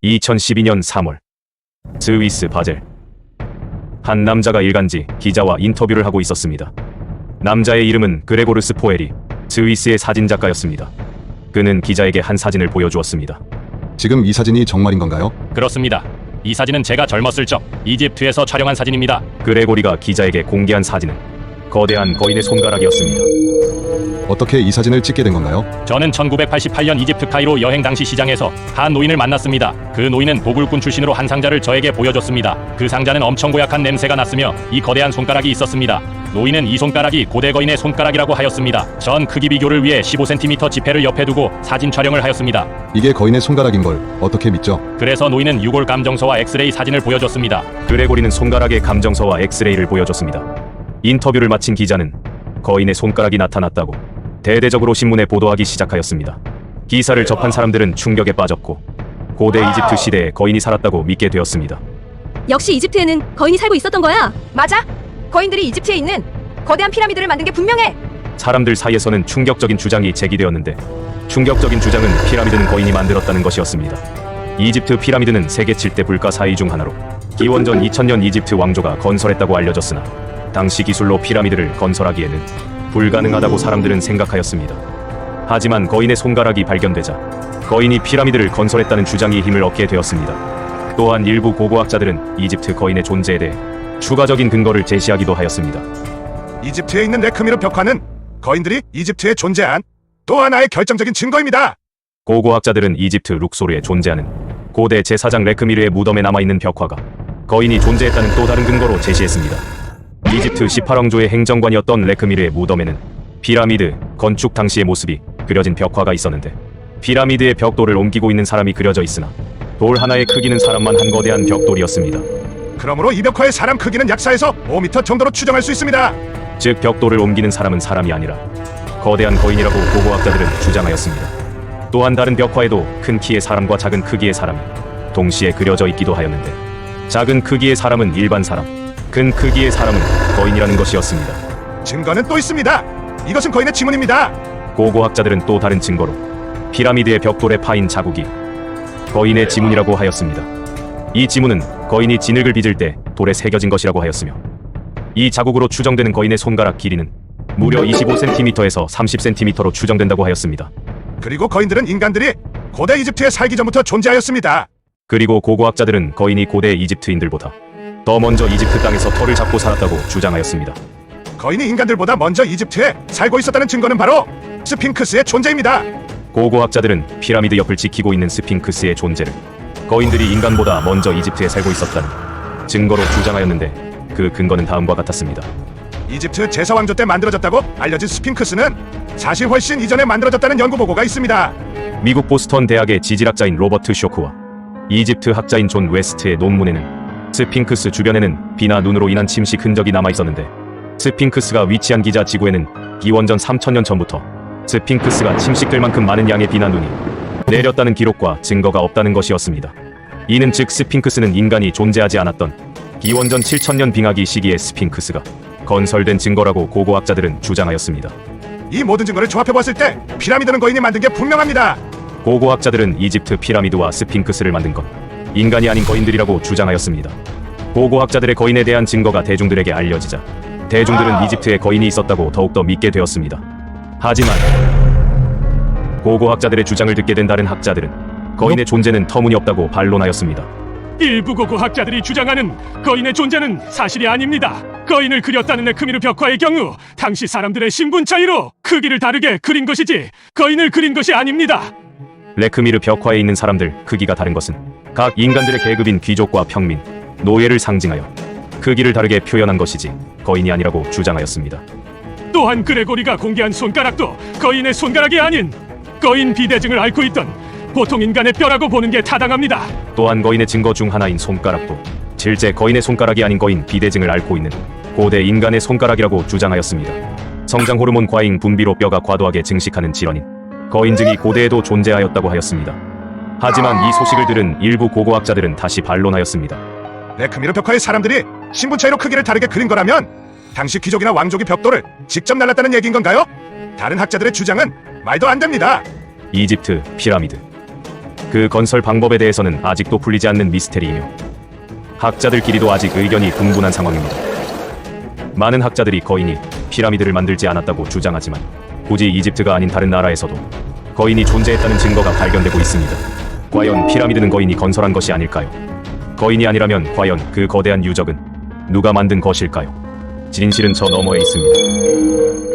2012년 3월 스위스 바젤. 한 남자가 일간지 기자와 인터뷰를 하고 있었습니다. 남자의 이름은 그레고르스 포에리, 스위스의 사진작가였습니다. 그는 기자에게 한 사진을 보여주었습니다. 지금 이 사진이 정말인 건가요? 그렇습니다. 이 사진은 제가 젊었을 적 이집트에서 촬영한 사진입니다. 그레고리가 기자에게 공개한 사진은 거대한 거인의 손가락이었습니다. 어떻게 이 사진을 찍게 된 건가요? 저는 1988년 이집트 카이로 여행 당시 시장에서 한 노인을 만났습니다. 그 노인은 도굴꾼 출신으로 한 상자를 저에게 보여줬습니다. 그 상자는 엄청 고약한 냄새가 났으며 이 거대한 손가락이 있었습니다. 노인은 이 손가락이 고대 거인의 손가락이라고 하였습니다. 전 크기 비교를 위해 15cm 지폐를 옆에 두고 사진 촬영을 하였습니다. 이게 거인의 손가락인 걸 어떻게 믿죠? 그래서 노인은 유골 감정서와 엑스레이 사진을 보여줬습니다. 그레고리는 손가락의 감정서와 엑스레이를 보여줬습니다. 인터뷰를 마친 기자는 거인의 손가락이 나타났다고 대대적으로 신문에 보도하기 시작하였습니다. 기사를 접한 사람들은 충격에 빠졌고 고대 이집트 시대에 거인이 살았다고 믿게 되었습니다. 역시 이집트에는 거인이 살고 있었던 거야. 맞아. 거인들이 이집트에 있는 거대한 피라미드를 만든 게 분명해. 사람들 사이에서는 충격적인 주장이 제기되었는데 충격적인 주장은 피라미드는 거인이 만들었다는 것이었습니다. 이집트 피라미드는 세계 7대 불가 4위 중 하나로 기원전 2000년 이집트 왕조가 건설했다고 알려졌으나 당시 기술로 피라미드를 건설하기에는 불가능하다고 사람들은 생각하였습니다. 하지만 거인의 손가락이 발견되자 거인이 피라미드를 건설했다는 주장이 힘을 얻게 되었습니다. 또한 일부 고고학자들은 이집트 거인의 존재에 대해 추가적인 근거를 제시하기도 하였습니다. 이집트에 있는 레크미르 벽화는 거인들이 이집트에 존재한 또 하나의 결정적인 증거입니다. 고고학자들은 이집트 룩소르에 존재하는 고대 제사장 레크미르의 무덤에 남아있는 벽화가 거인이 존재했다는 또 다른 근거로 제시했습니다. 이집트 18왕조의 행정관이었던 레크미르의 무덤에는 피라미드 건축 당시의 모습이 그려진 벽화가 있었는데 피라미드의 벽돌을 옮기고 있는 사람이 그려져 있으나 돌 하나의 크기는 사람만 한 거대한 벽돌이었습니다. 그러므로 이 벽화의 사람 크기는 약 4에서 5m 정도로 추정할 수 있습니다. 즉 벽돌을 옮기는 사람은 사람이 아니라 거대한 거인이라고 고고학자들은 주장하였습니다. 또한 다른 벽화에도 큰 키의 사람과 작은 크기의 사람이 동시에 그려져 있기도 하였는데 작은 크기의 사람은 일반 사람, 큰 크기의 사람은 거인이라는 것이었습니다. 증거는 또 있습니다. 이것은 거인의 지문입니다. 고고학자들은 또 다른 증거로 피라미드의 벽돌에 파인 자국이 거인의 지문이라고 하였습니다. 이 지문은 거인이 진흙을 빚을 때 돌에 새겨진 것이라고 하였으며 이 자국으로 추정되는 거인의 손가락 길이는 무려 25cm에서 30cm로 추정된다고 하였습니다. 그리고 거인들은 인간들이 고대 이집트에 살기 전부터 존재하였습니다. 그리고 고고학자들은 거인이 고대 이집트인들보다 더 먼저 이집트 땅에서 털을 잡고 살았다고 주장하였습니다. 거인이 인간들보다 먼저 이집트에 살고 있었다는 증거는 바로 스핑크스의 존재입니다. 고고학자들은 피라미드 옆을 지키고 있는 스핑크스의 존재를 거인들이 인간보다 먼저 이집트에 살고 있었다는 증거로 주장하였는데 그 근거는 다음과 같았습니다. 이집트 제사왕조 때 만들어졌다고 알려진 스핑크스는 사실 훨씬 이전에 만들어졌다는 연구 보고가 있습니다. 미국 보스턴 대학의 지질학자인 로버트 쇼크와 이집트 학자인 존 웨스트의 논문에는 스핑크스 주변에는 비나 눈으로 인한 침식 흔적이 남아있었는데 스핑크스가 위치한 기자 지구에는 기원전 3000년 전부터 스핑크스가 침식될 만큼 많은 양의 비나 눈이 내렸다는 기록과 증거가 없다는 것이었습니다. 이는 즉 스핑크스는 인간이 존재하지 않았던 기원전 7000년 빙하기 시기에 스핑크스가 건설된 증거라고 고고학자들은 주장하였습니다. 이 모든 증거를 조합해봤을 때 피라미드는 거인이 만든 게 분명합니다. 고고학자들은 이집트 피라미드와 스핑크스를 만든 건 인간이 아닌 거인들이라고 주장하였습니다. 고고학자들의 거인에 대한 증거가 대중들에게 알려지자 대중들은 이집트에 거인이 있었다고 더욱더 믿게 되었습니다. 하지만 고고학자들의 주장을 듣게 된 다른 학자들은 거인의 존재는 터무니없다고 반론하였습니다. 일부 고고학자들이 주장하는 거인의 존재는 사실이 아닙니다. 거인을 그렸다는 레크미르 벽화의 경우 당시 사람들의 신분 차이로 크기를 다르게 그린 것이지 거인을 그린 것이 아닙니다. 레크미르 벽화에 있는 사람들 크기가 다른 것은 각 인간들의 계급인 귀족과 평민, 노예를 상징하여 크기를 다르게 표현한 것이지 거인이 아니라고 주장하였습니다. 또한 그레고리가 공개한 손가락도 거인의 손가락이 아닌 거인 비대증을 앓고 있던 보통 인간의 뼈라고 보는 게 타당합니다. 또한 거인의 증거 중 하나인 손가락도 실제 거인의 손가락이 아닌 거인 비대증을 앓고 있는 고대 인간의 손가락이라고 주장하였습니다. 성장 호르몬 과잉 분비로 뼈가 과도하게 증식하는 질환인 거인증이 고대에도 존재하였다고 하였습니다. 하지만 이 소식을 들은 일부 고고학자들은 다시 반론하였습니다. 레크미르 벽화의 사람들이 신분 차이로 크기를 다르게 그린 거라면 당시 귀족이나 왕족이 벽돌을 직접 날랐다는 얘기인 건가요? 다른 학자들의 주장은 말도 안 됩니다. 이집트 피라미드. 그 건설 방법에 대해서는 아직도 풀리지 않는 미스테리이며 학자들끼리도 아직 의견이 분분한 상황입니다. 많은 학자들이 거인이 피라미드를 만들지 않았다고 주장하지만 굳이 이집트가 아닌 다른 나라에서도 거인이 존재했다는 증거가 발견되고 있습니다. 과연 피라미드는 거인이 건설한 것이 아닐까요? 거인이 아니라면 과연 그 거대한 유적은 누가 만든 것일까요? 진실은 저 너머에 있습니다.